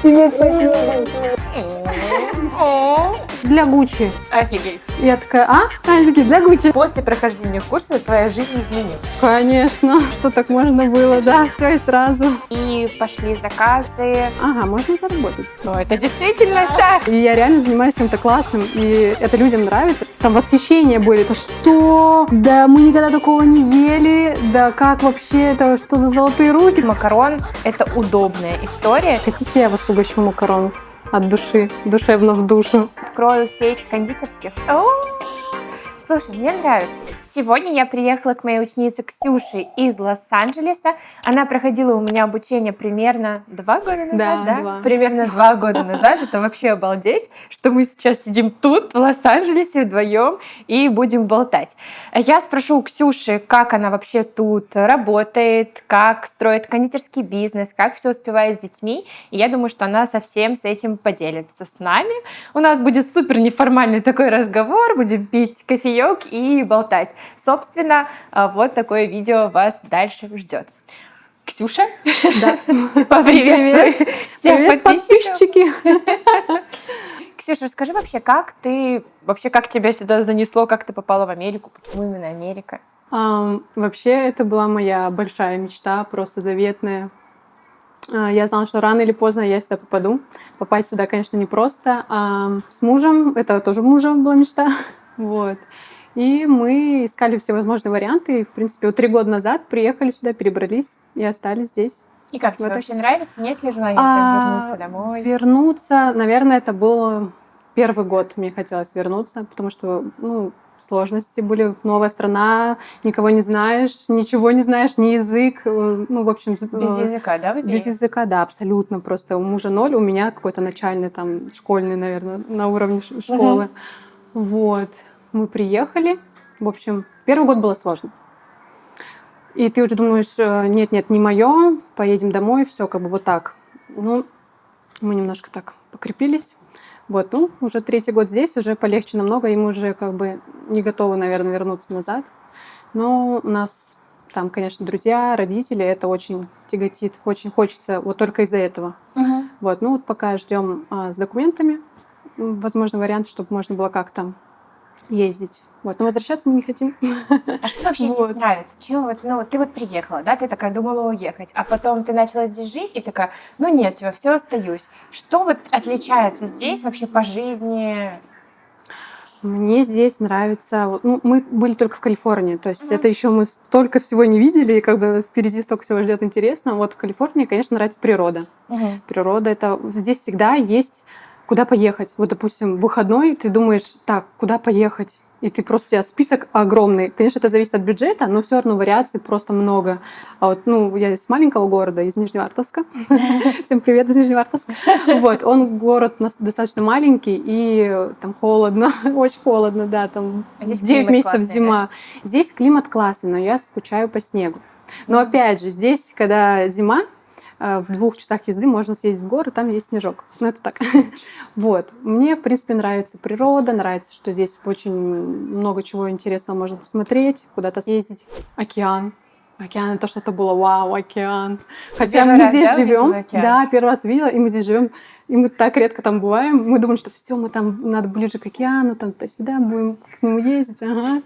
Тебе спасибо большое. Для Гуччи. Офигеть. Я такая, Они такие, для Гуччи. После прохождения курса твоя жизнь изменилась. Конечно, что так можно было, да, все и сразу. И пошли заказы. Ага, можно заработать. Ну, это действительно так. И я реально занимаюсь чем-то классным, и это людям нравится. Там восхищения были. Это что? Да мы никогда такого не ели. Да как вообще? Это что за золотые руки? Макарон – это удобная история. Хотите, я вас угощу макарон от души, душевно в душу? Открою сеть кондитерских. Слушай, мне нравится. Сегодня я приехала к моей ученице Ксюше из Лос-Анджелеса. Она проходила у меня обучение примерно 2 года назад, да? 2. Примерно 2 года назад. Это вообще обалдеть, что мы сейчас сидим тут, в Лос-Анджелесе, вдвоем и будем болтать. Я спрошу у Ксюши, как она вообще тут работает, как строит кондитерский бизнес, как все успевает с детьми. И я думаю, что она совсем с этим поделится с нами. У нас будет супер неформальный такой разговор, будем пить кофеек и болтать. Собственно, вот такое видео вас дальше ждет. Ксюша, Да. поприветствуй всех Привет, подписчиков. подписчики. Ксюша, расскажи как тебя сюда занесло, как ты попала в Америку, почему именно Америка? Вообще, это была моя большая мечта, просто заветная. Я знала, что рано или поздно я сюда попаду. Попасть сюда, конечно, непросто. С мужем, это тоже мужа была мечта. Вот. И мы искали всевозможные варианты. И, в принципе, 3 года назад приехали сюда, перебрались и остались здесь. И как тебе вообще нравится? Нет ли желания вернуться домой? Вернуться, наверное, это был первый год. Мне хотелось вернуться, потому что, сложности были. Новая страна, никого не знаешь, ничего не знаешь, ни язык. В общем... Без языка, да, вы Без языка, да, абсолютно. Просто у мужа 0, у меня какой-то начальный, там, школьный, наверное, на уровне школы. Вот. Мы приехали. В общем, первый год было сложно. И ты уже думаешь, нет, не мое, поедем домой, все как бы вот так. Мы немножко так покрепились. Вот, уже 3-й год здесь, уже полегче намного, и мы уже как бы не готовы, наверное, вернуться назад. Но у нас там, конечно, друзья, родители, это очень тяготит, очень хочется вот только из-за этого. Вот, пока ждем с документами, возможно, вариант, чтобы можно было как-то ездить. Вот. Но возвращаться мы не хотим. А что вообще здесь нравится? Ты вот приехала, да, ты такая думала уехать, а потом ты начала здесь жить и такая, нет, все, остаюсь. Что вот отличается здесь вообще по жизни? Мне здесь нравится... мы были только в Калифорнии, то есть это еще мы столько всего не видели, и как бы впереди столько всего ждет интересно. Вот в Калифорнии, конечно, нравится природа. Природа — это... Здесь всегда есть куда поехать. Вот, допустим, в выходной ты думаешь, так, куда поехать? И ты просто, у тебя список огромный. Конечно, это зависит от бюджета, но все равно вариаций просто много. А вот, я из маленького города, из Нижневартовска. Всем привет из Нижневартовска. Вот, город достаточно маленький, и там холодно, очень холодно, да, там 9 месяцев зима. Здесь климат классный, но я скучаю по снегу. Но опять же, здесь, когда зима, в 2 часах езды можно съездить в горы, там есть снежок. Это так. Вот. Мне, в принципе, нравится природа, нравится, что здесь очень много чего интересного можно посмотреть, куда-то съездить. Океан. Океан — это что-то было вау, океан. Хотя мы здесь живем. Да, первый раз увидела, и мы здесь живем, и мы так редко там бываем. Мы думаем, что все, мы там надо ближе к океану, там туда-сюда будем к нему ездить. Ага.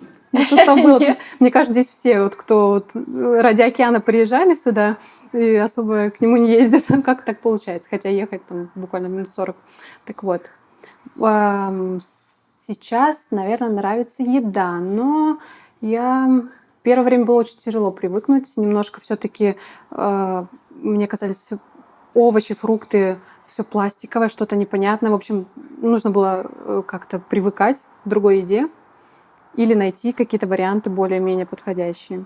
Мне кажется, здесь все, кто ради океана приезжали сюда и особо к нему не ездят. Как так получается? Хотя ехать там буквально минут 40. Так вот. Сейчас, наверное, нравится еда, но первое время было очень тяжело привыкнуть. Немножко все-таки мне казались овощи, фрукты, все пластиковое, что-то непонятное. В общем, нужно было как-то привыкать к другой еде. Или найти какие-то варианты более-менее подходящие.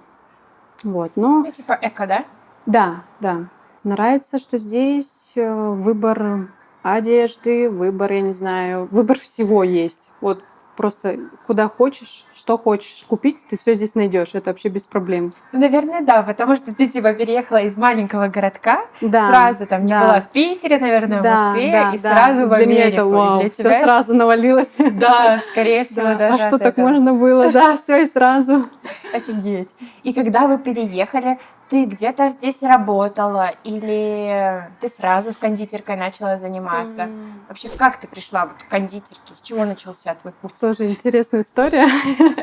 Вот, типа эко, да? Да. Нравится, что здесь выбор одежды, выбор, я не знаю, выбор всего есть. Вот просто куда хочешь, что хочешь купить, ты все здесь найдешь. Это вообще без проблем. Наверное, да, потому что ты переехала из маленького городка, да, сразу там не была в Питере, наверное, в Москве, и сразу в Америку. Для меня это вау, все сразу навалилось. Да, скорее всего, даже. А что так можно было? Да, все и сразу. Офигеть. И когда вы переехали, ты где-то здесь работала или ты сразу в кондитеркой начала заниматься? Вообще, как ты пришла вот к кондитерке? С чего начался твой путь? Тоже интересная история.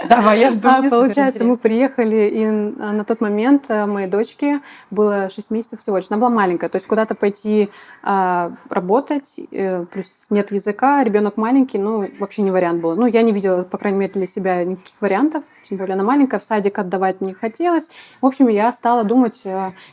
Давай, я жду. Получается, мы приехали, и на тот момент моей дочке было 6 месяцев всего лишь. Она была маленькая, то есть куда-то пойти работать, плюс нет языка, ребенок маленький, ну, вообще не вариант был. Ну, я не видела, по крайней мере, для себя никаких вариантов, тем более она маленькая, в садик отдавать не хотелось. В общем, я стала думать,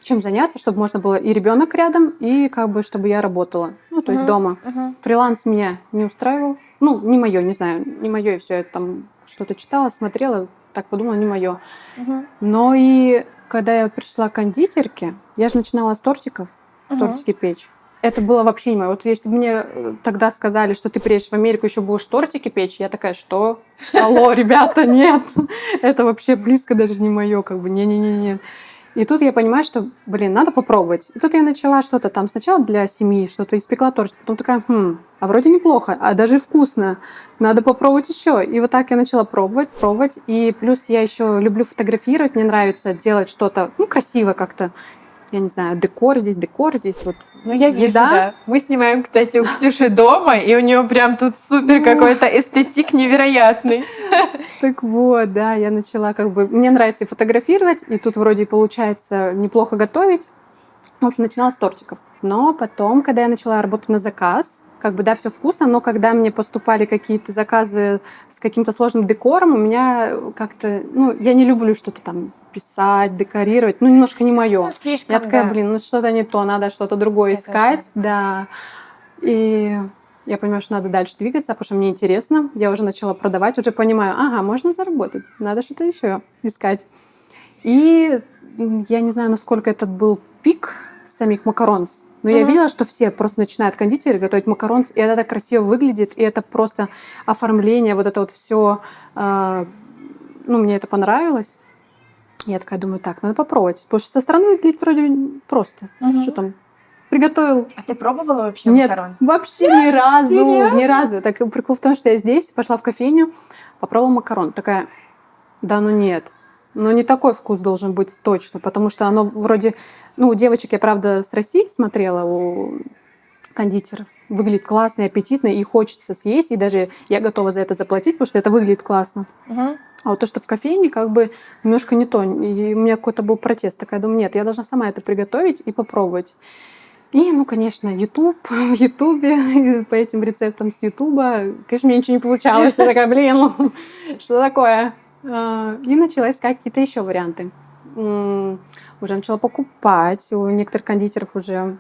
чем заняться, чтобы можно было и ребенок рядом, и как бы, чтобы я работала, ну, то есть дома. Фриланс меня не устраивал. Ну, не мое, не знаю, не мое, и все, я там что-то читала, смотрела, так подумала, не мое. Но и когда я пришла к кондитерке, я же начинала с тортиков, тортики печь. Это было вообще не мое. Вот если бы мне тогда сказали, что ты приедешь в Америку, еще будешь тортики печь, я такая, что? Алло, ребята, нет. Это вообще близко даже не мое, как бы, не-не-не-не. И тут я понимаю, что, блин, надо попробовать. И тут я начала что-то там сначала для семьи, что-то испекла торт, потом такая, а вроде неплохо, а даже вкусно, надо попробовать еще. И вот так я начала пробовать. И плюс я еще люблю фотографировать, мне нравится делать что-то, ну, красиво как-то. Я не знаю, декор здесь, вот. Ну, я вижу, еда. да. Мы снимаем, кстати, у Ксюши дома, и у нее прям тут супер какой-то эстетик невероятный. Так вот, да, я начала как бы... Мне нравится и фотографировать, и тут вроде получается неплохо готовить. В общем, начинала с тортиков. Но потом, когда я начала работать на заказ, как бы, да, все вкусно, но когда мне поступали какие-то заказы с каким-то сложным декором, у меня как-то... Ну, я не люблю что-то там писать, декорировать. Ну, немножко не мое. Ну, слишком, Я такая, да. блин, ну что-то не то, надо что-то другое искать. Да. И я понимаю, что надо дальше двигаться, потому что мне интересно. Я уже начала продавать, уже понимаю, ага, можно заработать, надо что-то еще искать. И я не знаю, насколько этот был пик самих макаронс, но я видела, что все просто начинают кондитеры готовить макаронс, и это так красиво выглядит, и это просто оформление, вот это вот все, ну, мне это понравилось. Я такая думаю, так, надо попробовать, потому что со стороны выглядит вроде просто. Что там? Приготовил. А ты пробовала вообще Нет, макарон? вообще ни разу. Серьезно? Ни разу. Так прикол в том, что я здесь пошла в кофейню, попробовала макарон. Такая, да ну нет. Но не такой вкус должен быть точно, потому что оно вроде... Ну, у девочек я, правда, с России смотрела, у кондитеров. Выглядит классно и аппетитно, и хочется съесть, и даже я готова за это заплатить, потому что это выглядит классно. А вот то, что в кофейне, как бы немножко не то. И у меня какой-то был протест. Такая, думаю, нет, я должна сама это приготовить и попробовать. И, ну, конечно, YouTube, в Ютубе, по этим рецептам с Ютуба, конечно, мне ничего не получалось. Я такая, блин, что такое? И начала искать какие-то еще варианты. Уже начала покупать. У некоторых кондитеров уже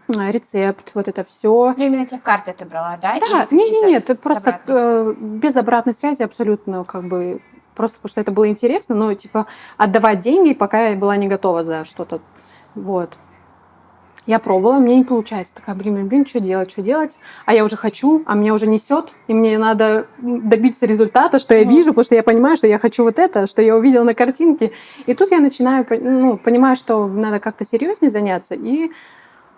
рецепт, вот это все. Ну, именно тех карты ты брала, да? Да, нет, это просто без обратной связи абсолютно, как бы, просто потому что это было интересно, но, типа, отдавать деньги, пока я была не готова за что-то. Вот. Я пробовала, мне не получается. Такая, блин, что делать? А я уже хочу, а меня уже несет, и мне надо добиться результата, что я вижу, потому что я понимаю, что я хочу вот это, что я увидела на картинке. И тут я начинаю, понимаю, что надо как-то серьезнее заняться, и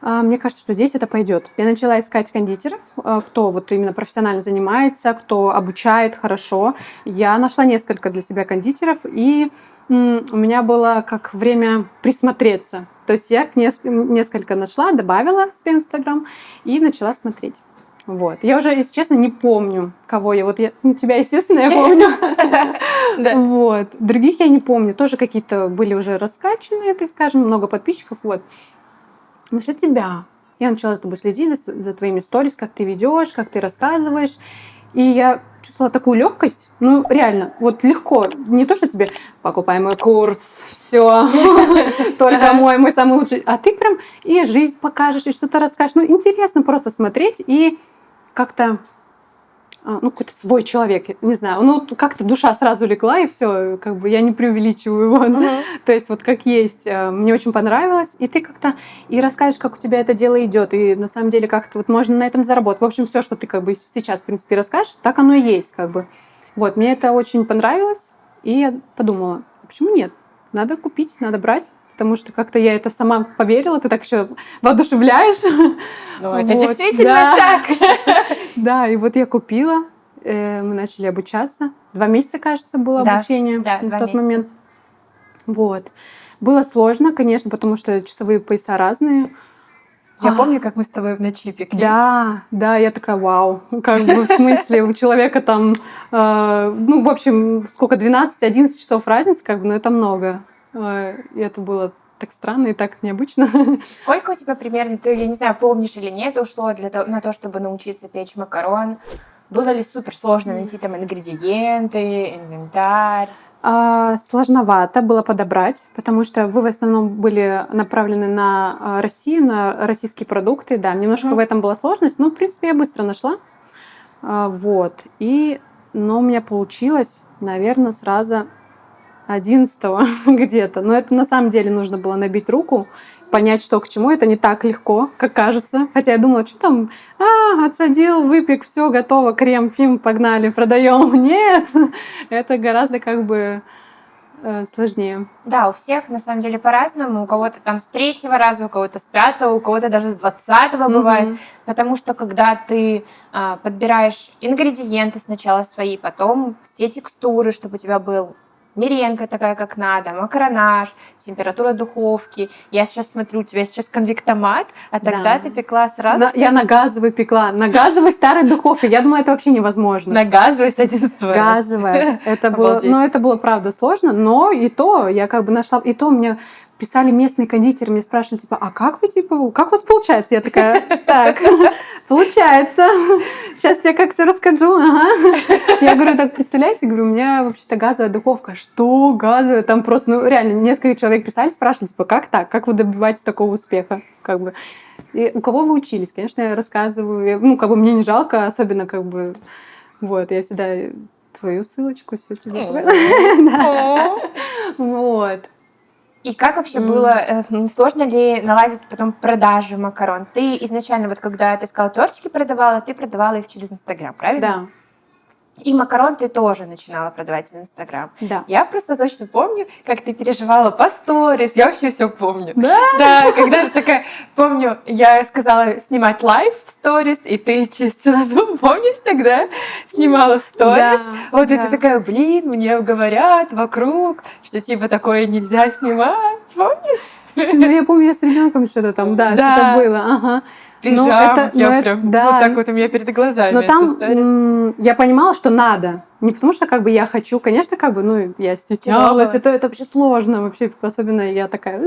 мне кажется, что здесь это пойдет. Я начала искать кондитеров, кто вот именно профессионально занимается, кто обучает хорошо. Я нашла несколько для себя кондитеров, и у меня было как время присмотреться. То есть я несколько нашла, добавила в свой Инстаграм и начала смотреть. Вот. Я уже, если честно, не помню, кого я. Вот я, тебя, естественно, я помню. Вот. Других я не помню. Тоже какие-то были уже раскачанные, так скажем, много подписчиков. Вот. Насчет тебя. Я начала с тобой следить за твоими сторис, как ты ведешь, как ты рассказываешь. И я чувствовала такую легкость. Ну, реально, вот легко. Не то, что тебе покупай мой курс, все, только мой самый лучший. А ты прям и жизнь покажешь, и что-то расскажешь. Ну, интересно просто смотреть и как-то, ну, какой-то свой человек, не знаю, ну, как-то душа сразу легла, и все, как бы я не преувеличиваю его. То есть вот как есть. Мне очень понравилось, и ты как-то и расскажешь, как у тебя это дело идет, и на самом деле как-то вот можно на этом заработать. В общем, все, что ты как бы сейчас, в принципе, расскажешь, так оно и есть, как бы. Вот, мне это очень понравилось, и я подумала, почему нет? Надо купить, надо брать. Потому что как-то я это сама поверила, ты так еще воодушевляешь. Ну, это действительно так. Да, и вот я купила, мы начали обучаться. 2 месяца, кажется, было обучение на тот момент. Вот. Было сложно, конечно, потому что часовые пояса разные. Я помню, как мы с тобой в ночи пекли. Да, я такая, вау, как бы в смысле у человека там, в общем, сколько, 12-11 часов разницы, как бы, это много. И это было так странно и так необычно. Сколько у тебя примерно, ты, я не знаю, помнишь или нет, ушло на то, чтобы научиться печь макарон? Было ли супер сложно найти там ингредиенты, инвентарь? Сложновато было подобрать, потому что вы в основном были направлены на Россию, на российские продукты. Да, немножко в этом была сложность, но, в принципе, я быстро нашла. Вот. Но у меня получилось, наверное, сразу 11-го где-то. Но это на самом деле нужно было набить руку, понять, что к чему. Это не так легко, как кажется. Хотя я думала, что там, отсадил, выпек, все готово, крем, фим, погнали, продаем. Нет, это гораздо как бы сложнее. Да, у всех на самом деле по-разному. У кого-то там с 3-го раза, у кого-то с 5-го, у кого-то даже с 20-го бывает. Потому что когда ты подбираешь ингредиенты сначала свои, потом все текстуры, чтобы у тебя был меренга такая, как надо, макаронаж, температура духовки. Я сейчас смотрю, у тебя сейчас конвектомат, а тогда ты пекла сразу... Я на газовой пекла, на газовой старой духовке. Я думала, это вообще невозможно. На газовой, кстати, газовая. Это было, правда, сложно, но и то я как бы нашла... И то мне писали местные кондитеры, мне спрашивали, типа, а как у вас получается? Я такая, так, получается. Сейчас тебе как все расскажу. Ага. Я говорю, так, представляете, говорю, у меня вообще-то газовая духовка. Что газовая? Там просто, реально, несколько человек писали, спрашивали, типа, как так? Как вы добиваетесь такого успеха? Как бы. И у кого вы учились? Конечно, я рассказываю. Мне не жалко, особенно, вот, я всегда твою ссылочку все тебе. Вот. И как вообще было, сложно ли наладить потом продажи макарон? Ты изначально, вот когда ты сказала, тортики продавала, ты продавала их через Инстаграм, правильно? Да. И макарон ты тоже начинала продавать через Инстаграм. Да. Я просто точно помню, как ты переживала по сторис. Я вообще все помню. Да? Да, когда ты такая... Помню, я сказала снимать лайв в сторис, и ты чистила зуб, помнишь тогда? Снимала в сторис. Да, вот да. и ты такая, мне говорят вокруг, что типа такое нельзя снимать. Помнишь? Я помню, я с ребенком что-то там, что-то было. Ага. Вот так вот у меня перед глазами. Но там я понимала, что надо. Не потому что я хочу, конечно, я стеснялась. Это вообще сложно. Вообще, особенно я такая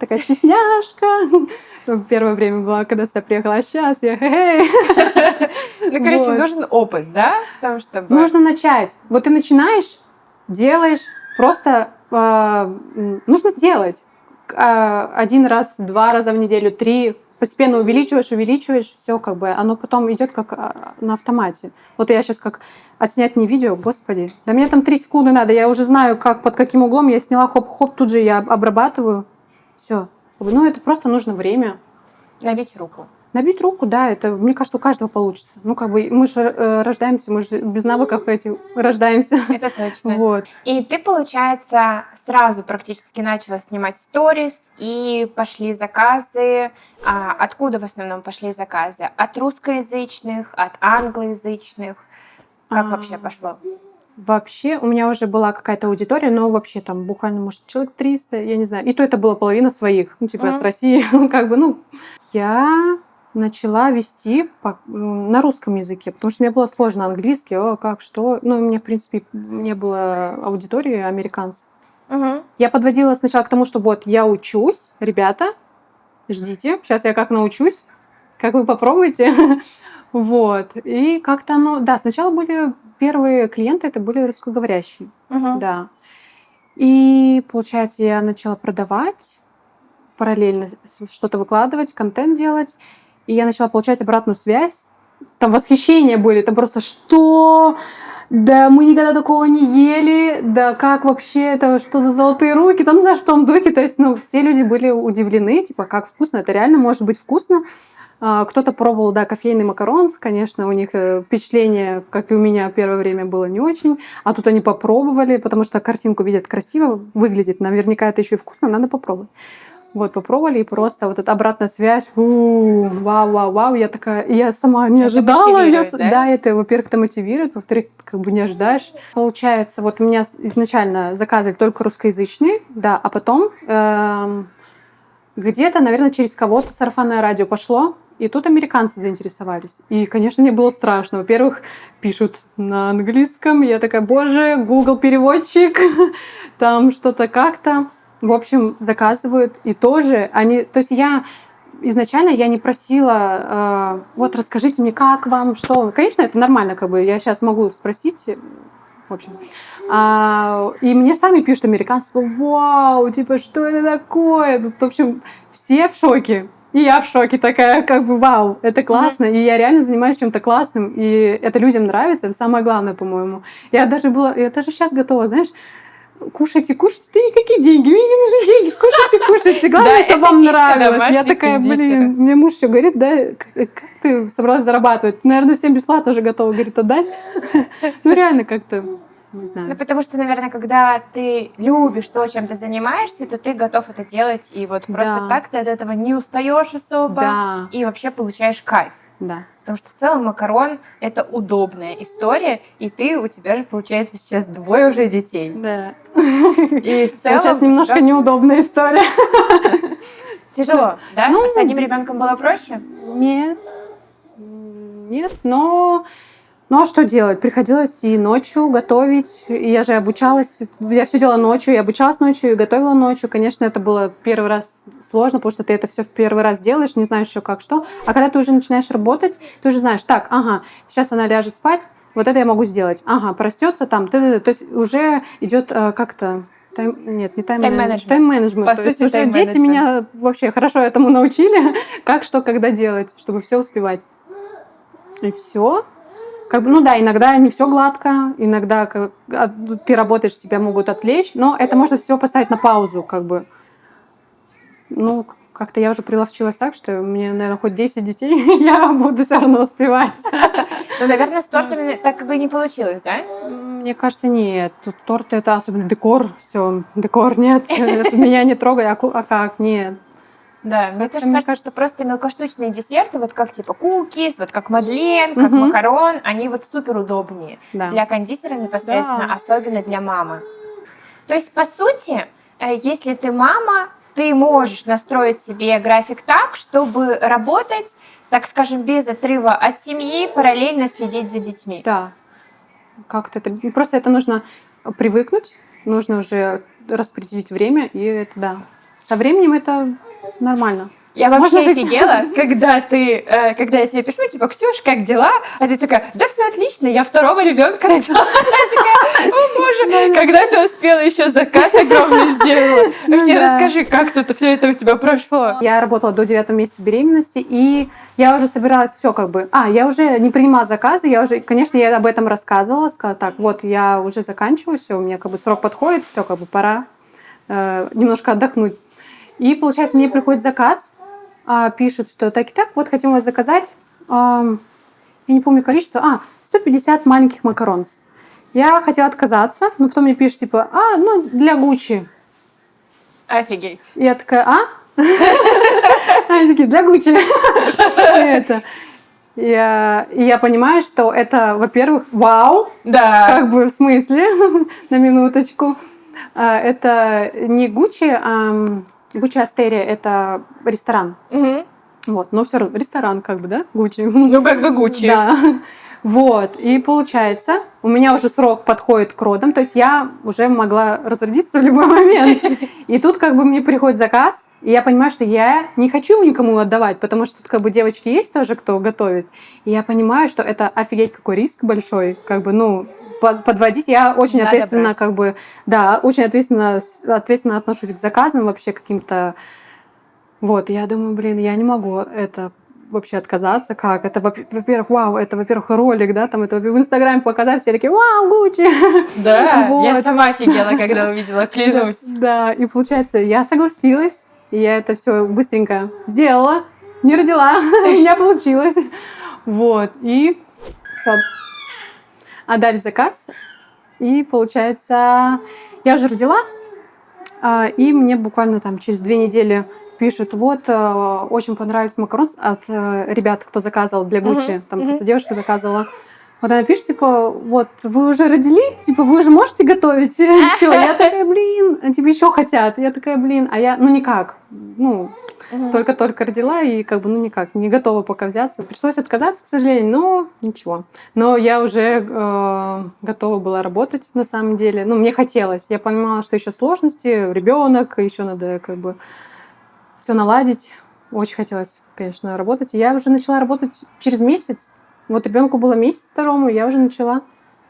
стесняшка. Первое время была, когда сюда приехала, а сейчас я нужен опыт, да? В том, чтобы... Нужно начать. Вот ты начинаешь, делаешь, просто нужно делать. 1 раз, 2 раза в неделю, 3. Постепенно увеличиваешь, все оно потом идет как на автомате. Вот я сейчас как отснять мне видео, господи, да мне там 3 секунды надо, я уже знаю, под каким углом я сняла, хоп-хоп, тут же я обрабатываю, все. Это просто нужно время. Набить руку. Набить руку, да, это, мне кажется, у каждого получится. Мы же рождаемся, мы же без навыков рождаемся. Это точно. Вот. И ты, получается, сразу практически начала снимать сторис, и пошли заказы. Откуда в основном пошли заказы? От русскоязычных, от англоязычных? Как вообще пошло? Вообще, у меня уже была какая-то аудитория, но вообще там буквально, может, человек 300, я не знаю. И то это была половина своих, с России. Я начала вести на русском языке, потому что мне было сложно английский, как, что. У меня, в принципе, не было аудитории американцев. Я подводила сначала к тому, что вот я учусь, ребята, ждите, сейчас я как научусь, как вы попробуйте. Вот. И как-то оно... Да, сначала были первые клиенты, это были русскоговорящие. Да. И, получается, я начала продавать, параллельно что-то выкладывать, контент делать. И я начала получать обратную связь. Там восхищения были, там просто что? Да мы никогда такого не ели, да как вообще это, что за золотые руки, там за что духе. То есть, все люди были удивлены, как вкусно, это реально может быть вкусно. Кто-то пробовал, да, кофейный макарон, конечно, у них впечатление, как и у меня первое время, было не очень. А тут они попробовали, потому что картинку видят красиво, выглядит, наверняка это еще и вкусно, надо попробовать. Вот, попробовали, и просто вот эта обратная связь, вау, я такая, я сама не ожидала. Да, это, во-первых, это мотивирует, во-вторых, как бы не ожидаешь. Получается, вот у меня изначально заказывали только русскоязычные, да, а потом где-то, наверное, через кого-то сарафанное радио пошло, и тут американцы заинтересовались. И, конечно, мне было страшно. Во-первых, пишут на английском, я такая, боже, Google переводчик, там что-то как-то. В общем, заказывают, и тоже они... То есть изначально я не просила, вот расскажите мне, как вам, что... Конечно, это нормально, как бы, я сейчас могу спросить, в общем. И мне сами пишут американцы, вау, типа, что это такое? Тут, в общем, все в шоке. И я в шоке такая, как бы, вау, это классно, и я реально занимаюсь чем-то классным, и это людям нравится, это самое главное, по-моему. Я даже сейчас готова, знаешь, кушайте, да никакие деньги, мне не нужны деньги, кушайте. Главное, чтобы вам нравилось. Я такая, блин, мне муж еще говорит, да, как ты собралась зарабатывать? Наверное, всем бесплатно тоже готова, говорит, отдать. Ну, реально как-то, не знаю. Ну, потому что, наверное, когда ты любишь то, чем ты занимаешься, то ты готов это делать, и вот просто так ты от этого не устаешь особо, и вообще получаешь кайф. Да. Потому что в целом макарон — это удобная история, и у тебя же, получается, сейчас 2 уже детей. Да. И в целом сейчас немножко неудобная история. Тяжело, да? Ну, с одним ребенком было проще? Нет, но а что делать? Приходилось и ночью готовить. И я же обучалась. Я все делала ночью, я обучалась ночью и готовила ночью. Конечно, это было первый раз сложно, потому что ты это все в первый раз делаешь, не знаешь еще как что. А когда ты уже начинаешь работать, ты уже знаешь, так, сейчас она ляжет спать, вот это я могу сделать. Проснется там. То есть уже идет как-то... не тайм-менеджмент. То есть уже дети меня вообще хорошо этому научили, как что, когда делать, чтобы все успевать. И все. Как бы, иногда не все гладко, иногда ты работаешь, тебя могут отвлечь, но это можно все поставить на паузу, как бы. Как-то я уже приловчилась так, что у меня, наверное, хоть 10 детей, я буду все равно успевать. Ну, наверное, с тортами так бы не получилось, да? Мне кажется, нет. Тут торты — это особенно декор, декор нет. Это меня не трогай, а как? Нет. Да, мне тоже кажется, что просто мелкоштучные десерты, вот как типа кукис, вот как мадлен, как макарон, они вот супер удобнее для кондитера непосредственно, особенно для мамы. То есть, по сути, если ты мама, ты можешь настроить себе график так, чтобы работать, так скажем, без отрыва от семьи, параллельно следить за детьми. Да. Как-то просто это нужно привыкнуть, нужно уже распределить время, и это, да. Со временем это нормально. Я вообще офигела, когда я тебе пишу, типа, Ксюш, как дела? А ты такая, да все отлично, я 2-го ребенка родила. Я такая, о боже, когда ты успела, еще заказ огромный сделала. Вообще расскажи, как тут все это у тебя прошло? Я работала до 9 месяца беременности, и я уже собиралась все как бы... я уже не принимала заказы, конечно, я об этом рассказывала, сказала, так, вот, я уже заканчиваю, все, у меня как бы срок подходит, все, как бы пора немножко отдохнуть. И, получается, мне приходит заказ, пишут, что так и так, вот хотим вас заказать, я не помню количество, 150 маленьких макарон. Я хотела отказаться, но потом мне пишут, типа, для Гуччи. Офигеть. Я такая, Они такие, для Гуччи. И я понимаю, что это, во-первых, вау, как бы в смысле, на минуточку. Это не Гуччи, Гуччи Астерия — это ресторан. Вот, но все равно ресторан, как бы, да, Гуччи. Ну, как бы Гуччи. Да. Вот, и получается, у меня уже срок подходит к родам, то есть я уже могла разродиться в любой момент. И тут как бы мне приходит заказ, и я понимаю, что я не хочу его никому отдавать, потому что тут как бы девочки есть тоже, кто готовит. И я понимаю, что это офигеть какой риск большой, как бы, подводить. Я очень ответственно, как бы, да, очень ответственно отношусь к заказам, вообще каким-то. Вот, я думаю, я не могу это вообще отказаться, как? Это, во-первых, вау, это, во-первых, ролик, да, там это в Инстаграме показали, все такие, вау, Гуччи! Да, вот. Я сама офигела, когда увидела, клянусь. Да, и получается, я согласилась, и я это все быстренько сделала, не родила, у меня получилось. Вот, и все. Отдали заказ, и получается, я уже родила, И мне буквально там через 2 недели пишут, вот, очень понравился макарон от ребят, кто заказывал для Гуччи. Там просто девушка заказывала. Вот она пишет, типа, вот, вы уже родили? Типа, вы уже можете готовить еще? Я такая, блин, типа, еще хотят. Я такая, блин, а я, ну, никак. Ну, только-только родила и как бы, ну, никак, не готова пока взяться. Пришлось отказаться, к сожалению, но ничего. Но я уже готова была работать, на самом деле. Ну, мне хотелось. Я понимала, что еще сложности, ребенок, еще надо как бы все наладить. Очень хотелось, конечно, работать. И я уже начала работать через месяц. Вот ребенку было месяц второму, я уже начала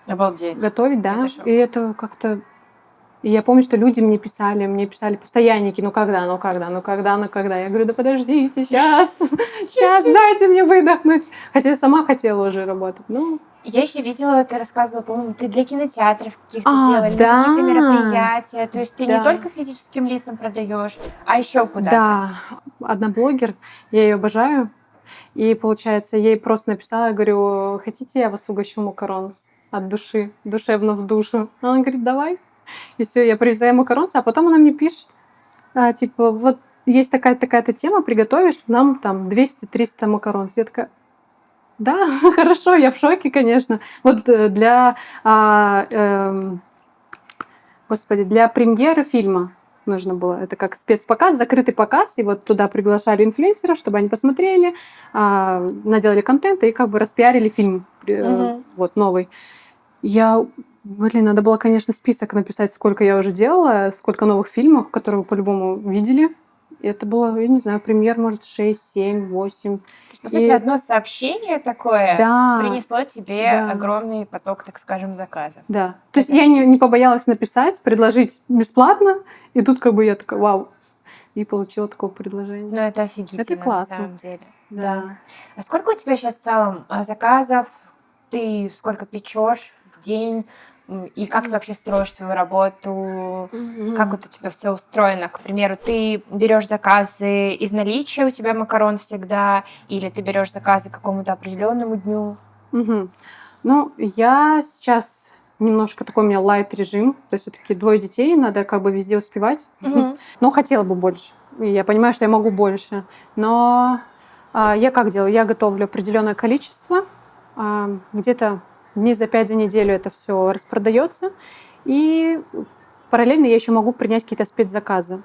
готовить, да. И это как-то... И я помню, что люди мне писали постоянники, ну когда. Я говорю, да подождите, сейчас дайте мне выдохнуть. Хотя я сама хотела уже работать. Ну, я еще видела, ты рассказывала, по-моему, ты для кинотеатров каких-то делали, да. какие-то мероприятия. То есть ты не только физическим лицам продаешь, а еще куда-то. Да, одна блогер, я ее обожаю. И, получается, я ей просто написала, я говорю, хотите, я вас угощу макарон от души, душевно в душу? Она говорит, давай. И все, я привезла ей макаронцы, а потом она мне пишет, типа, вот есть такая-то тема, приготовишь нам там 200-300 макарон. Я такая, да, хорошо, я в шоке, конечно. Вот для премьеры фильма нужно было. Это как спецпоказ, закрытый показ, и вот туда приглашали инфлюенсеров, чтобы они посмотрели, наделали контент и как бы распиарили фильм вот новый. Надо было, конечно, список написать, сколько я уже делала, сколько новых фильмов, которые вы по-любому видели. Это было, я не знаю, премьер, может, 6, 7, 8. По сути, одно сообщение такое принесло тебе огромный поток, так скажем, заказов. Да. То есть я не побоялась написать, предложить бесплатно, и тут как бы я такая, вау, и получила такое предложение. Ну, это офигительно, это классно. На самом деле. Да. А сколько у тебя сейчас в целом заказов? Ты сколько печешь в день? И как ты вообще строишь свою работу? Как вот у тебя все устроено? К примеру, ты берешь заказы из наличия, у тебя макарон всегда, или ты берешь заказы к какому-то определенному дню? Ну, я сейчас немножко такой у меня лайт-режим. То есть все-таки 2 детей, надо как бы везде успевать. Но хотела бы больше. И я понимаю, что я могу больше. Но я как делаю? Я готовлю определенное количество. Где-то дней за 5 за неделю это все распродается. И параллельно я еще могу принять какие-то спецзаказы.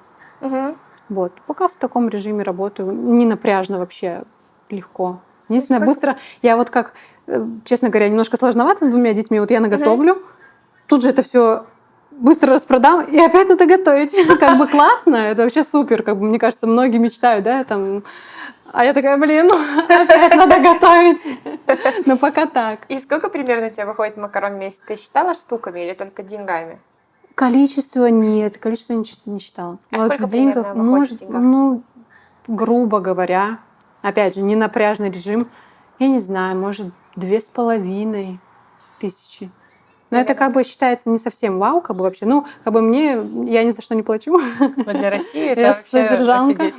Вот. Пока в таком режиме работаю. Не напряжно вообще, легко. Единственное, быстро. Я вот как, честно говоря, немножко сложновато с 2 детьми. Вот я наготовлю, тут же это все быстро распродам, и опять надо готовить. Как бы классно, это вообще супер. Как бы, мне кажется, многие мечтают, да, там... А я такая, блин, опять надо готовить. Но пока так. И сколько примерно у тебя выходит макарон в месяц? Ты считала штуками или только деньгами? Количество нет, количество не считала. А вот сколько в деньгах, может, ну, грубо говоря, опять же, не напряжный режим, я не знаю, может, 2500. Но это как бы считается не совсем вау, как бы вообще. Ну, как бы мне, я ни за что не плачу. Но для России это вообще содержанка.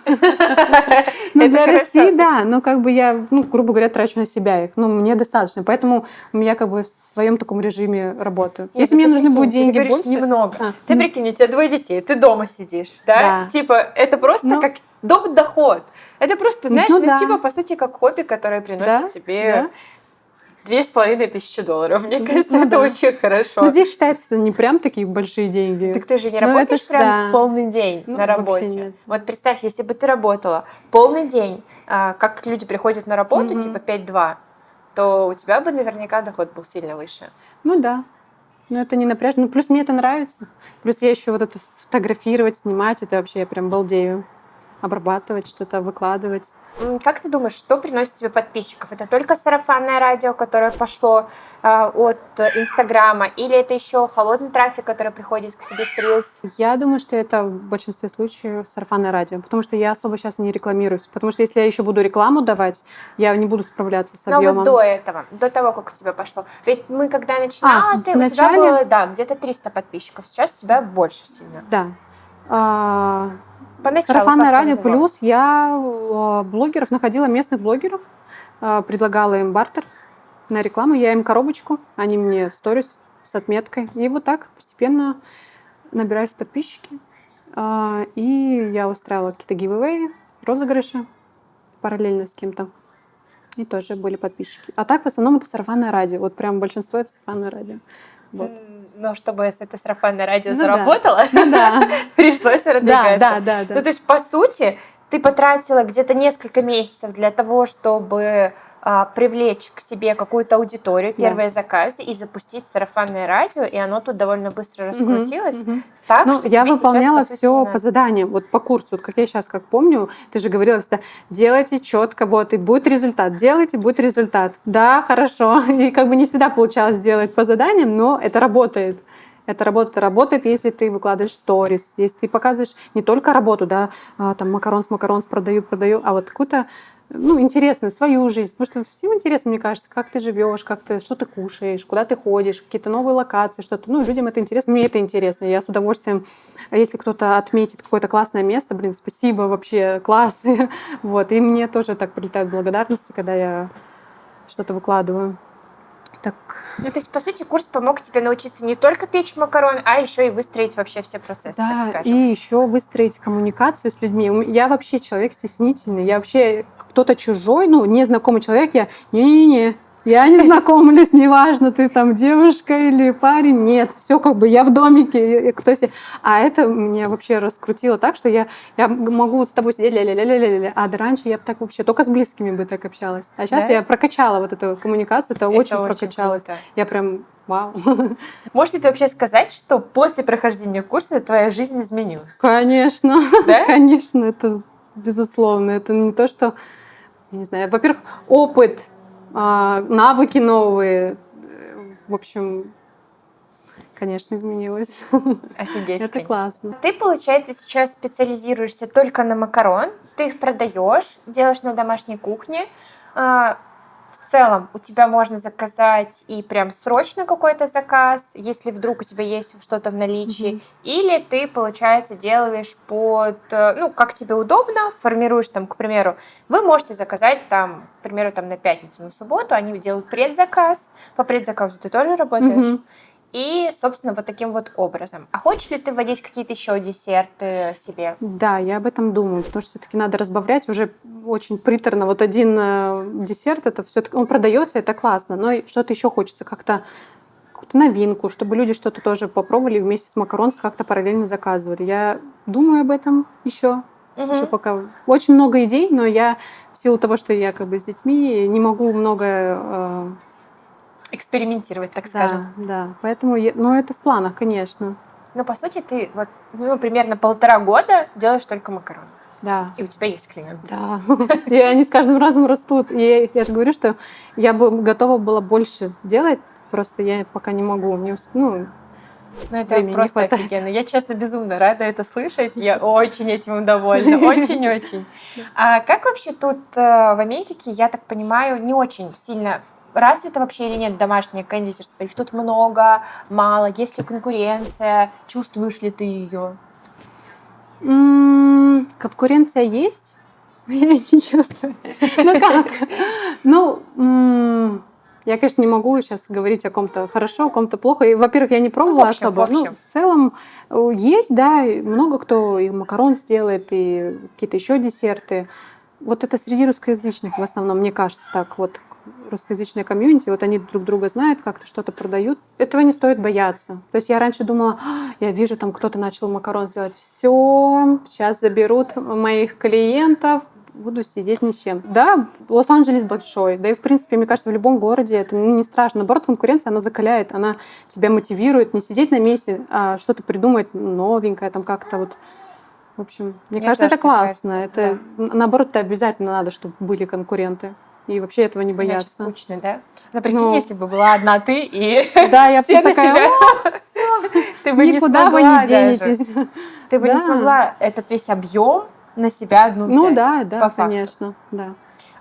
Ну, для России, да, но как бы я, ну, грубо говоря, трачу на себя их. Ну, мне достаточно, поэтому я как бы в своем таком режиме работаю. Если мне нужны будут деньги больше... немного. Ты прикинь, у тебя 2 детей, ты дома сидишь, да? Типа, это просто как доход. Это просто, знаешь, типа, по сути, как хобби, которое приносит тебе... $2500. Мне кажется, это очень хорошо. Но здесь считается, это не прям такие большие деньги. Так ты же не работаешь прям полный день на работе. Вот представь, если бы ты работала полный день, как люди приходят на работу, типа 5-2, то у тебя бы наверняка доход был сильно выше. Ну да. Но это не напряжно. Ну, плюс мне это нравится. Плюс я еще вот это фотографировать, снимать, это вообще я прям балдею. Обрабатывать, что-то выкладывать. Как ты думаешь, что приносит тебе подписчиков? Это только сарафанное радио, которое пошло от Инстаграма, или это еще холодный трафик, который приходит к тебе с Reels? Я думаю, что это в большинстве случаев сарафанное радио, потому что я особо сейчас не рекламируюсь. Потому что если я еще буду рекламу давать, я не буду справляться с объемом. Но вот до этого, до того, как у тебя пошло. Ведь мы когда начинали, у тебя было, где-то 300 подписчиков, сейчас у тебя больше сильно. Да. Сарафанное радио плюс я блогеров находила, местных блогеров, предлагала им бартер на рекламу, я им коробочку, они мне в сторис с отметкой. И вот так постепенно набирались подписчики. И я устраивала какие-то гивэвэи, розыгрыши параллельно с кем-то. И тоже были подписчики. А так, в основном, это сарафанное радио. Вот прям большинство — это сарафанное радио. Вот. Но чтобы это сарафанное радио Ну заработало, да. пришлось продвигаться. Да. Ну, то есть, по сути, ты потратила где-то несколько месяцев для того, чтобы привлечь к себе какую-то аудиторию, первые заказы, и запустить сарафанное радио, и оно тут довольно быстро раскрутилось. Так, что я тебе выполняла сейчас, по сути, не все надо. по заданиям, вот по курсу. Вот как я сейчас как помню, ты же говорила всегда: делайте четко, вот, и будет результат. Делайте, будет результат. Да, хорошо. И как бы не всегда получалось делать по заданиям, но это работает. Это работает, если ты выкладываешь сторис, если ты показываешь не только работу, да, там макаронс продаю, а вот какую-то, интересную свою жизнь. Потому что всем интересно, мне кажется, как ты живешь, что ты кушаешь, куда ты ходишь, какие-то новые локации, что-то. Людям это интересно, мне это интересно. Я с удовольствием, если кто-то отметит какое-то классное место, спасибо, вообще класс. Вот. И мне тоже так прилетают благодарности, когда я что-то выкладываю. Так. Ну, то есть, по сути, курс помог тебе научиться не только печь макарон, а еще и выстроить вообще все процессы, так Да, скажем. и еще выстроить коммуникацию с людьми. Я вообще человек стеснительный. Я вообще кто-то чужой, незнакомый человек, не-не-не, я не знакомлюсь, неважно, ты там девушка или парень. Нет, все как бы я в домике. А это меня вообще раскрутило так, что я могу с тобой сидеть, ля-ля-ля-ля-ля-ля. А раньше я бы так вообще только с близкими бы так общалась. А сейчас я прокачала вот эту коммуникацию, это очень прокачалось. Круто. Я прям вау. Можешь ли ты вообще сказать, что после прохождения курса твоя жизнь изменилась? Конечно, Да? конечно, это безусловно. Это не то, что, я не знаю, во-первых, опыт, навыки новые. В общем, конечно, изменилось. Офигеть, Это конечно. классно. Ты, получается, сейчас специализируешься только на макарон, ты их продаешь, делаешь на домашней кухне. В целом у тебя можно заказать и прям срочно какой-то заказ, если вдруг у тебя есть что-то в наличии, или ты, получается, делаешь как тебе удобно, формируешь там, к примеру, вы можете заказать там, к примеру, там на пятницу, на субботу, они делают предзаказ, по предзаказу ты тоже работаешь. И, собственно, вот таким вот образом. А хочешь ли ты вводить какие-то еще десерты себе? Да, я об этом думаю, потому что все-таки надо разбавлять уже очень приторно. Вот один десерт, это все-таки он продается, это классно, но что-то еще хочется какую-то новинку, чтобы люди что-то тоже попробовали вместе с макаронс как-то параллельно заказывали. Я думаю об этом еще. Еще пока очень много идей, но я в силу того, что я как бы с детьми, не могу много экспериментировать, так скажем. Да. Поэтому, это в планах, конечно. Но, по сути, ты примерно 1,5 года делаешь только макароны. Да. И у тебя есть клиенты. Да. И они с каждым разом растут. И я же говорю, что я бы готова была больше делать, просто я пока не могу. Это просто офигенно. Я, честно, безумно рада это слышать. Я очень этим довольна. Очень-очень. А как вообще тут в Америке, я так понимаю, не очень сильно развито вообще или нет домашнее кондитерство? Их тут много, мало? Есть ли конкуренция? Чувствуешь ли ты ее? Конкуренция есть? Я не чувствую. Я, конечно, не могу сейчас говорить о ком-то хорошо, о ком-то плохо. И, во-первых, я не пробовала особо. В целом есть, да, много кто и макарон сделает, и какие-то еще десерты. Вот это среди русскоязычных в основном, мне кажется, так вот. Русскоязычная комьюнити, вот они друг друга знают, как-то что-то продают. Этого не стоит бояться. То есть я раньше думала, я вижу, там кто-то начал макарон сделать. Все, сейчас заберут моих клиентов, буду сидеть ни с чем. Да, Лос-Анджелес большой, да и в принципе, мне кажется, в любом городе это не страшно. Наоборот, конкуренция, она закаляет, она тебя мотивирует не сидеть на месте, а что-то придумать новенькое, там как-то вот. В общем, мне кажется, это классно. Кажется, наоборот, это обязательно надо, чтобы были конкуренты. И вообще этого не бояться. Иначе скучно, да? Например, если бы была одна ты, и да, я все такая, ты бы никуда вы не денетесь. Ты бы не смогла этот весь объем на себя одну взять. Да, конечно, да.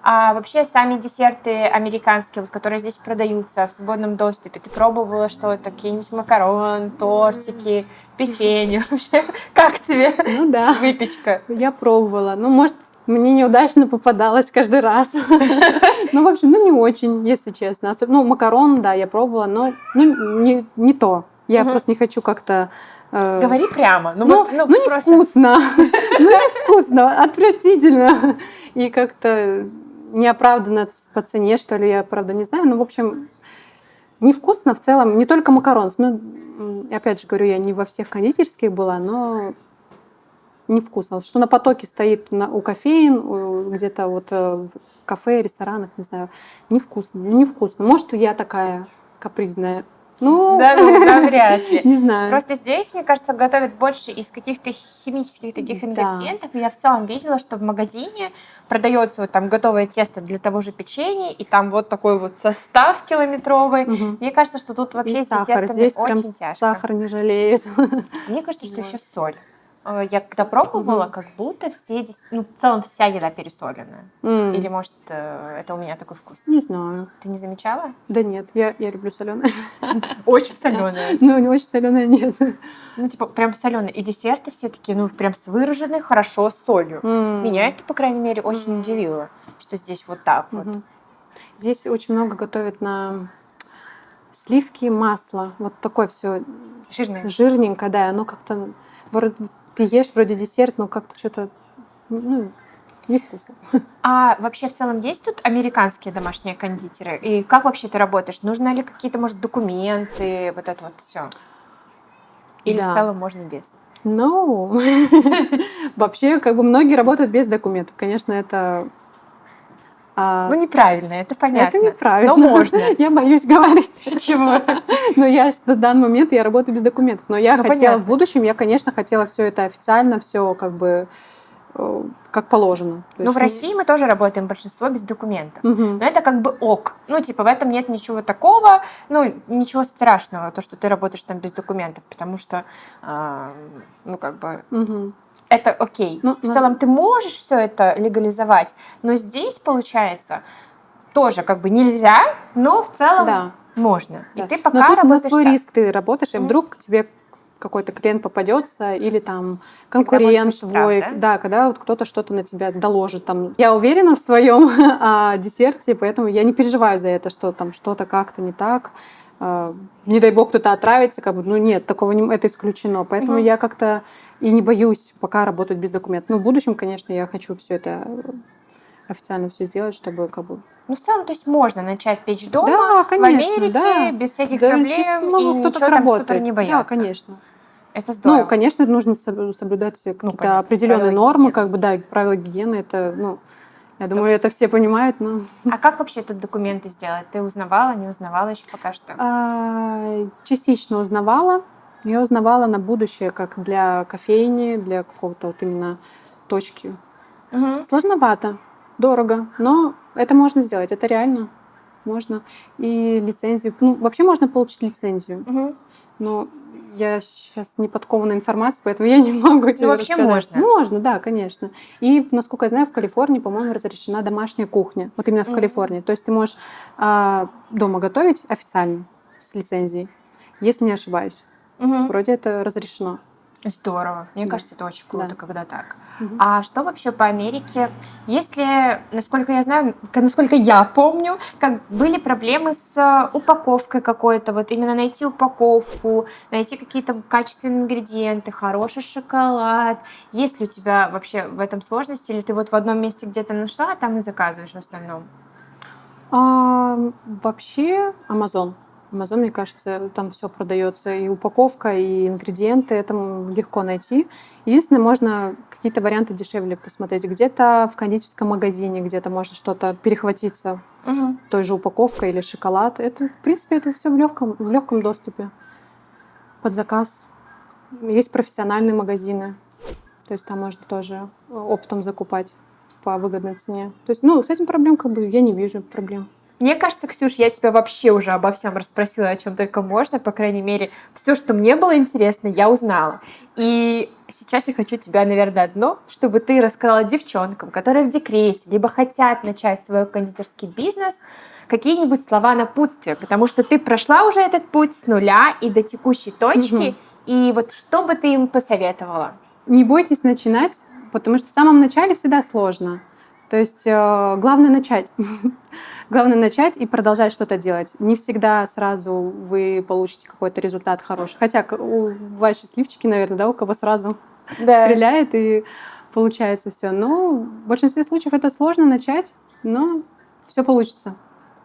А вообще сами десерты американские, которые здесь продаются в свободном доступе, ты пробовала что-то, какие-нибудь макарон, тортики, печенье вообще? Как тебе выпечка? Я пробовала. Может, мне неудачно попадалось каждый раз. В общем, не очень, если честно. Макарон, да, я пробовала, но не то. Я просто не хочу как-то Говори прямо. Невкусно. Ну, невкусно, отвратительно. И как-то неоправданно по цене, что ли, я, правда, не знаю. Ну, в общем, невкусно в целом. Не только макарон. Ну, опять же говорю, я не во всех кондитерских была, но невкусно. Вот что на потоке стоит у кофеин, где-то вот в кафе, ресторанах, не знаю, невкусно. Ну, невкусно. Может, я такая капризная. Ну, да, вряд ли. Не знаю. Просто здесь, мне кажется, готовят больше из каких-то химических таких ингредиентов. Да. Я в целом видела, что в магазине продается вот там готовое тесто для того же печенья, и там вот такой вот состав километровый. Угу. Мне кажется, что тут вообще и сахар. Здесь очень прям тяжко. Сахар не жалеет. Мне кажется, что еще соль. Я когда пробовала, как будто в целом вся еда пересоленная. Или, может, это у меня такой вкус? Не знаю. Ты не замечала? Да нет, я люблю соленое. Очень соленое. Ну, не очень соленое нет. Ну, типа, прям соленые. И десерты все такие, ну, прям с выраженной хорошо солью. Меня это, по крайней мере, очень удивило, что здесь вот так вот. Здесь очень много готовят на сливки, масло. Вот такое все жирненько, да. Оно как-то вроде ты ешь вроде десерт, но как-то что-то невкусно. А вообще в целом есть тут американские домашние кондитеры? И как вообще ты работаешь? Нужны ли какие-то, может, документы, вот это вот все? Или в целом можно без? Ну, вообще, как бы многие работают без документов. Конечно, это... Ну, неправильно, это понятно. Это неправильно. Но можно. Я боюсь говорить. Почему? Но я в данный момент я работаю без документов. Но я хотела в будущем, я, конечно, хотела все это официально, все как бы как положено. Ну, в России мы тоже работаем большинство без документов. Но это как бы ок. Ну, типа, в этом нет ничего такого, ну, ничего страшного, то, что ты работаешь там без документов, потому что, ну, как бы... Это окей. Ну, в целом ты можешь все это легализовать, но здесь, получается, тоже как бы нельзя, но в целом можно. Да. И ты пока работаешь на свой риск ты работаешь, и вдруг тебе какой-то клиент попадется или там конкурент твой, штраф, да? Когда вот кто-то что-то на тебя доложит. Там. Я уверена в своем десерте, поэтому я не переживаю за это, что там что-то как-то не так. Не дай бог кто-то отравится, как бы, ну нет, такого это исключено. Поэтому я как-то и не боюсь пока работать без документов. Но в будущем, конечно, я хочу все это официально все сделать, чтобы как бы... Ну, в целом, то есть можно начать печь дома, конечно, в Америке, без всяких проблем, и ничего там супер не бояться. Да, конечно. Это здорово. Ну, конечно, нужно соблюдать какие-то определенные нормы, как бы, да, правила гигиены, это, ну... Я думаю, это все понимают, но... А как вообще тут документы сделать? Ты узнавала, не узнавала еще пока что? Частично узнавала. Я узнавала на будущее, как для кофейни, для какого-то вот именно точки. Сложновато, дорого, но это можно сделать, это реально можно. И лицензию. Ну, вообще можно получить лицензию. Но я сейчас не подкована информацией, поэтому я не могу тебе вообще рассказать. Можно? Можно, да, конечно. И, насколько я знаю, в Калифорнии, по-моему, разрешена домашняя кухня. Вот именно в Калифорнии. То есть ты можешь дома готовить официально с лицензией, если не ошибаюсь. Вроде это разрешено. Здорово. Мне кажется, это очень круто, когда так. А что вообще по Америке? Если, насколько я знаю, насколько я помню, как были проблемы с упаковкой какой-то, вот именно найти упаковку, найти какие-то качественные ингредиенты, хороший шоколад. Есть ли у тебя вообще в этом сложности, или ты вот в одном месте где-то нашла, а там и заказываешь в основном? Вообще Amazon. Amazon, мне кажется, там все продается, и упаковка, и ингредиенты, это легко найти. Единственное, можно какие-то варианты дешевле посмотреть. Где-то в кондитерском магазине, где-то можно что-то перехватиться той же упаковкой или шоколад. Это, в принципе, это все в легком доступе под заказ. Есть профессиональные магазины, то есть там можно тоже оптом закупать по выгодной цене. То есть, с этим проблем как бы я не вижу проблем. Мне кажется, Ксюш, я тебя вообще уже обо всем расспросила, о чем только можно. По крайней мере, все, что мне было интересно, я узнала. И сейчас я хочу тебя, наверное, одно, чтобы ты рассказала девчонкам, которые в декрете, либо хотят начать свой кондитерский бизнес, какие-нибудь слова напутствия, потому что ты прошла уже этот путь с нуля и до текущей точки. И вот что бы ты им посоветовала? Не бойтесь начинать, потому что в самом начале всегда сложно. То есть главное начать. Главное начать и продолжать что-то делать. Не всегда сразу вы получите какой-то результат хороший. Хотя бывают счастливчики, наверное, да, у кого сразу стреляет и получается все. Но в большинстве случаев это сложно начать, но все получится.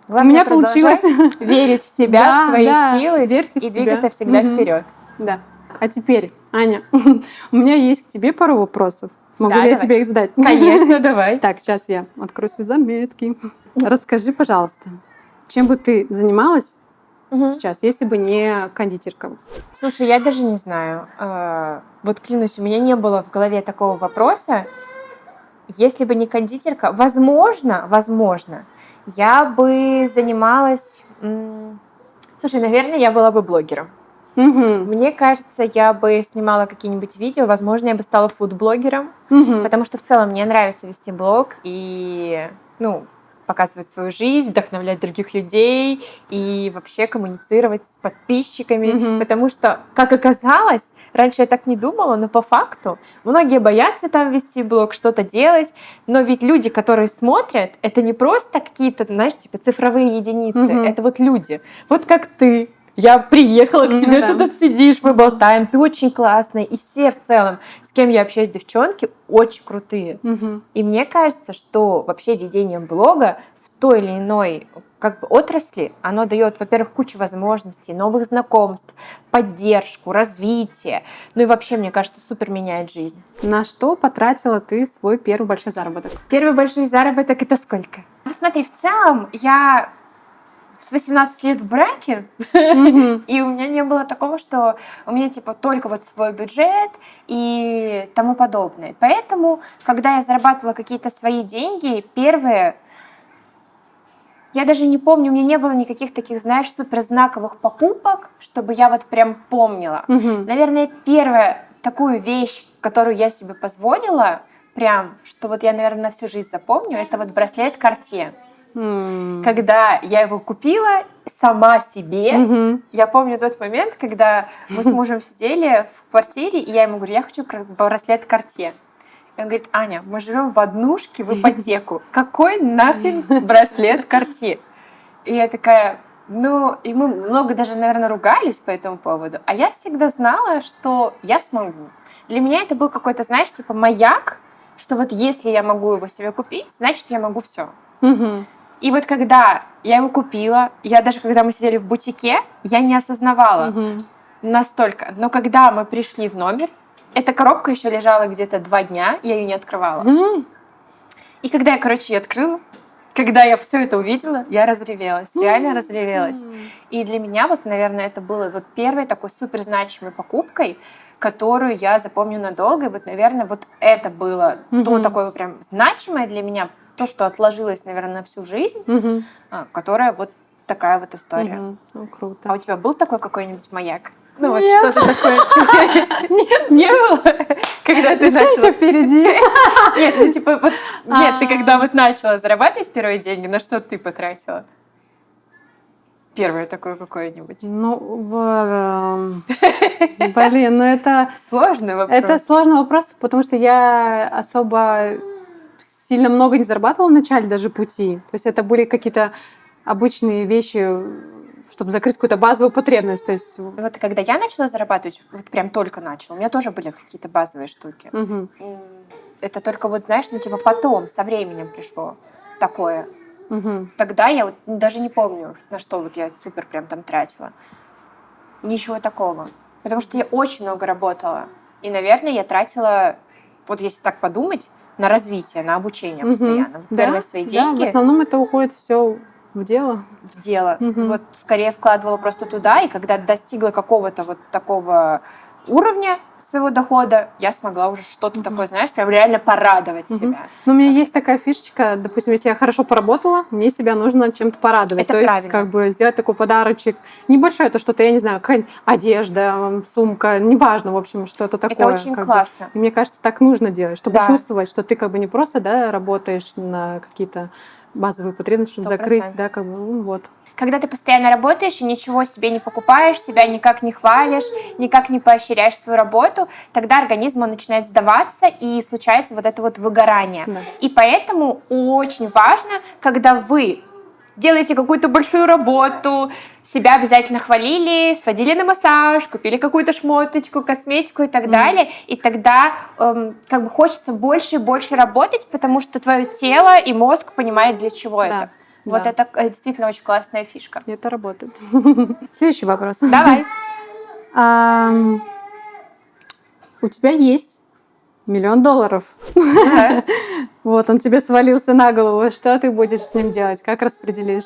Главное, у меня получилось верить в себя, в свои силы, верьте в и себя. Двигаться всегда вперед. Да. А теперь, Аня, у меня есть к тебе пару вопросов. Могу ли я тебе их задать? Конечно, давай. Так, сейчас я открою свои заметки. Расскажи, пожалуйста, чем бы ты занималась сейчас, если бы не кондитерка? Слушай, я даже не знаю. Вот клянусь, у меня не было в голове такого вопроса. Если бы не кондитерка, возможно, я бы занималась... Слушай, наверное, я была бы блогером. Мне кажется, я бы снимала какие-нибудь видео, возможно, я бы стала фуд-блогером, потому что в целом мне нравится вести блог и, показывать свою жизнь, вдохновлять других людей и вообще коммуницировать с подписчиками, потому что, как оказалось, раньше я так не думала, но по факту многие боятся там вести блог, что-то делать, но ведь люди, которые смотрят, это не просто какие-то, знаешь, типа цифровые единицы, это вот люди, вот как ты. Я приехала к тебе, ты тут сидишь, мы болтаем, ты очень классная. И все в целом, с кем я общаюсь, девчонки, очень крутые. И мне кажется, что вообще ведение блога в той или иной отрасли, оно дает, во-первых, кучу возможностей, новых знакомств, поддержку, развитие. Ну и вообще, мне кажется, супер меняет жизнь. На что потратила ты свой первый большой заработок? Первый большой заработок — это сколько? Ну смотри, в целом я... с 18 лет в браке, и у меня не было такого, что у меня типа только вот свой бюджет и тому подобное. Поэтому, когда я зарабатывала какие-то свои деньги, первые, я даже не помню, у меня не было никаких таких, знаешь, суперзнаковых покупок, чтобы я вот прям помнила. Наверное, первая такую вещь, которую я себе позволила, прям, что вот я, наверное, на всю жизнь запомню, это вот браслет Cartier. Когда я его купила сама себе, я помню тот момент, когда мы с мужем сидели в квартире, и я ему говорю, я хочу браслет Cartier. И он говорит, Аня, мы живем в однушке в ипотеку. Какой нахрен браслет Cartier? И я такая, и мы много даже, наверное, ругались по этому поводу. А я всегда знала, что я смогу. Для меня это был какой-то, знаешь, типа маяк, что вот если я могу его себе купить, значит, я могу все. И вот когда я его купила, я даже когда мы сидели в бутике, я не осознавала настолько. Но когда мы пришли в номер, эта коробка еще лежала где-то 2 дня, я ее не открывала. И когда я, ее открыла, когда я все это увидела, я разревелась, реально разревелась. И для меня вот, наверное, это было вот первой такой суперзначимой покупкой, которую я запомню надолго. И вот, наверное, вот это было то такое прям значимое для меня, то, что отложилось, наверное, на всю жизнь, которая вот такая вот история. Круто. А у тебя был такой какой-нибудь маяк? Ну вот что-то такое. Не было? Когда ты начала... еще впереди. Нет, нет, ты когда вот начала зарабатывать первые деньги, на что ты потратила? Первое такое какое-нибудь. Блин, это... Сложный вопрос. Это сложный вопрос, потому что я особо сильно много не зарабатывала в начале даже пути. То есть это были какие-то обычные вещи, чтобы закрыть какую-то базовую потребность. То есть... Вот когда я начала зарабатывать, вот прям только начала, у меня тоже были какие-то базовые штуки. Это только вот, знаешь, потом, со временем пришло такое. Тогда я вот даже не помню, на что вот я супер прям там тратила. Ничего такого. Потому что я очень много работала. И, наверное, я тратила, вот если так подумать, на развитие, на обучение постоянно. Вот первые свои деньги. Да, в основном это уходит все в дело. В дело. Вот скорее вкладывала просто туда, и когда достигла какого-то вот такого уровня своего дохода, я смогла уже что-то такое, знаешь, прям реально порадовать себя. Но у меня есть такая фишечка, допустим, если я хорошо поработала, мне себя нужно чем-то порадовать. Это то правильно. Есть, как бы сделать такой подарочек. Небольшой, это что-то, я не знаю, какая-нибудь одежда, сумка, неважно, в общем, что-то такое. Это очень классно. И мне кажется, так нужно делать, чтобы чувствовать, что ты как бы не просто, работаешь на какие-то базовые потребности, чтобы 100%. закрыть, вот. Когда ты постоянно работаешь и ничего себе не покупаешь, себя никак не хвалишь, никак не поощряешь свою работу, тогда организм он начинает сдаваться, и случается вот это вот выгорание. Да. И поэтому очень важно, когда вы делаете какую-то большую работу, себя обязательно хвалили, сводили на массаж, купили какую-то шмоточку, косметику и так далее. И тогда как бы хочется больше и больше работать, потому что твое тело и мозг понимают, для чего это. Вот да. это действительно очень классная фишка. И это работает. Следующий вопрос. Давай. У тебя есть $1 000 000. Вот, он тебе свалился на голову. Что ты будешь с ним делать? Как распределишь?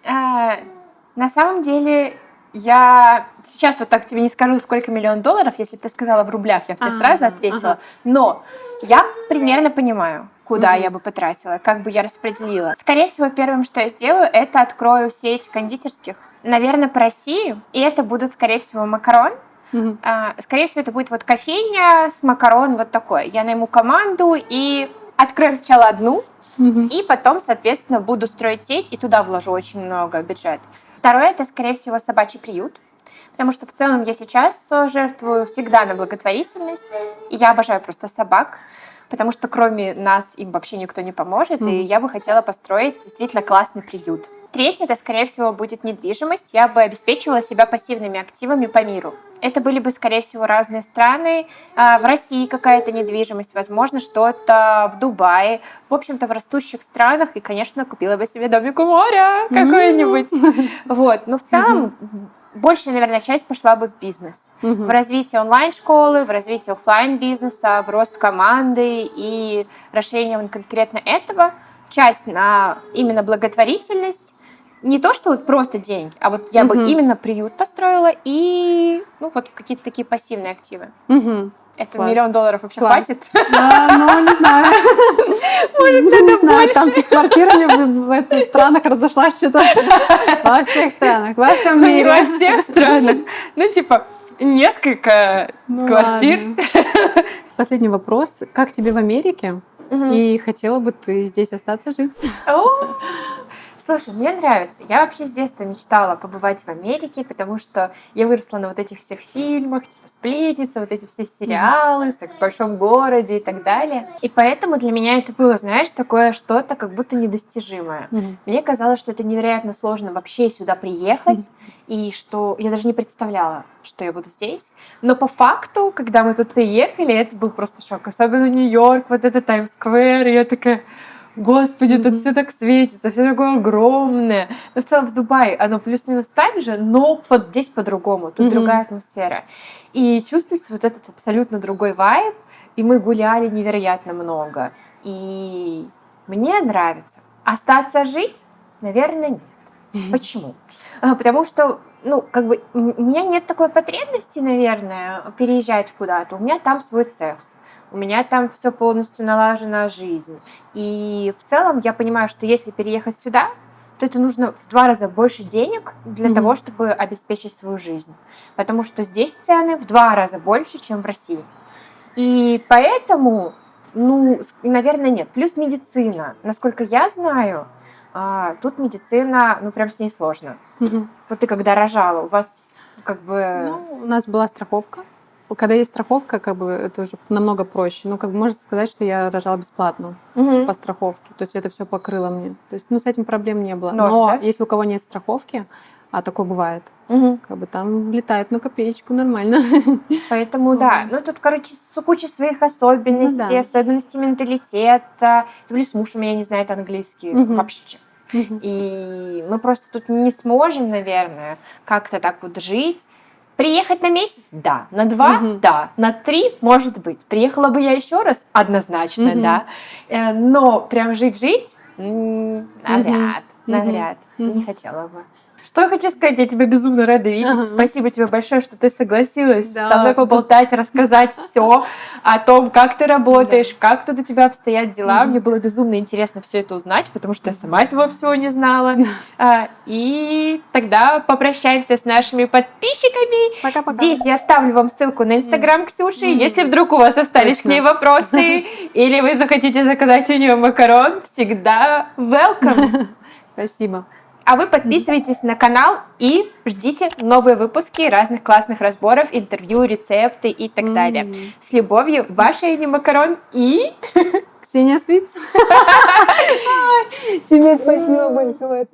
На самом деле, я сейчас вот так тебе не скажу, сколько $1 000 000, если бы ты сказала в рублях, я бы тебе сразу ответила. Но я примерно понимаю, куда я бы потратила, как бы я распределила. Скорее всего, первым, что я сделаю, это открою сеть кондитерских. Наверное, по России. И это будут, скорее всего, макарон. Скорее всего, это будет вот кофейня с макарон вот такой. Я найму команду и откроем сначала одну, и потом, соответственно, буду строить сеть, и туда вложу очень много бюджета. Второе, это, скорее всего, собачий приют. Потому что в целом я сейчас жертвую всегда на благотворительность. И я обожаю просто собак, потому что кроме нас им вообще никто не поможет. И я бы хотела построить действительно классный приют. Третье, это, скорее всего, будет недвижимость. Я бы обеспечивала себя пассивными активами по миру. Это были бы, скорее всего, разные страны. В России какая-то недвижимость, возможно, что-то в Дубае. В общем-то, в растущих странах. И, конечно, купила бы себе домик у моря какой-нибудь. Вот. Но в целом большая, наверное, часть пошла бы в бизнес. В развитие онлайн-школы, в развитие офлайн-бизнеса, в рост команды и расширение конкретно этого. Часть на именно благотворительность. Не то, что вот просто деньги, а вот я бы именно приют построила и ну вот какие-то такие пассивные активы. Это $1 000 000 вообще хватит? Ну, не знаю. Может, не знаю, там ты с квартирами в этих странах разошлась что-то. Во всех странах, во всем Ну, не мире. во всех странах. Ну, типа, несколько квартир. Последний вопрос. Как тебе в Америке? И хотела бы ты здесь остаться жить? Слушай, мне нравится. Я вообще с детства мечтала побывать в Америке, потому что я выросла на вот этих всех фильмах, типа «Сплетница», вот эти все сериалы, «Секс в большом городе» и так далее. И поэтому для меня это было, знаешь, такое что-то как будто недостижимое. Мне казалось, что это невероятно сложно вообще сюда приехать, и что я даже не представляла, что я буду здесь. Но по факту, когда мы тут приехали, это был просто шок. Особенно Нью-Йорк, вот это Таймс-сквер, и я такая... Господи, тут все так светится, все такое огромное. Но в целом в Дубае оно плюс-минус так же, но здесь по-другому, тут другая атмосфера. И чувствуется вот этот абсолютно другой вайб, и мы гуляли невероятно много. И мне нравится. Остаться жить? Наверное, нет. Почему? Потому что, ну, как бы, у меня нет такой потребности, наверное, переезжать куда-то. У меня там свой цех. У меня там все полностью налажена жизнь. И в целом я понимаю, что если переехать сюда, то это нужно в 2 раза больше денег для того, чтобы обеспечить свою жизнь. Потому что здесь цены в 2 раза больше, чем в России. И поэтому, ну, наверное, нет. Плюс медицина. Насколько я знаю, тут медицина, ну, прям с ней сложно. Вот ты когда рожала, у вас как бы... Ну, у нас была страховка. Когда есть страховка, как бы это уже намного проще. Ну, как бы можно сказать, что я рожала бесплатно по страховке. То есть это все покрыло мне. То есть, ну, с этим проблем не было. Но да? если у кого нет страховки, а такое бывает, как бы там влетает на копеечку нормально. Поэтому, да. Ну, тут, короче, куча своих особенностей, Ну, да. особенностей менталитета. Плюс муж у меня не знает английский вообще. И мы просто тут не сможем, наверное, как-то так вот жить. Приехать на месяц? Да. На 2? Да. На 3? Может быть. Приехала бы я еще раз? Однозначно, да. Но прям жить? Навряд. Не хотела бы. Что я хочу сказать, я тебя безумно рада видеть. Спасибо тебе большое, что ты согласилась со мной поболтать, рассказать все о том, как ты работаешь, как тут у тебя обстоят дела. Мне было безумно интересно все это узнать, потому что я сама этого всего не знала. И тогда попрощаемся с нашими подписчиками. Пока-пока. Здесь я оставлю вам ссылку на Инстаграм Ксюши. Если вдруг у вас остались к ней вопросы, или вы захотите заказать у нее макарон, всегда welcome. Спасибо. А вы подписывайтесь на канал и ждите новые выпуски разных классных разборов, интервью, рецепты и так далее. С любовью, ваша Эни Макарон и... Ксения Свиц. Тебе спасибо большое.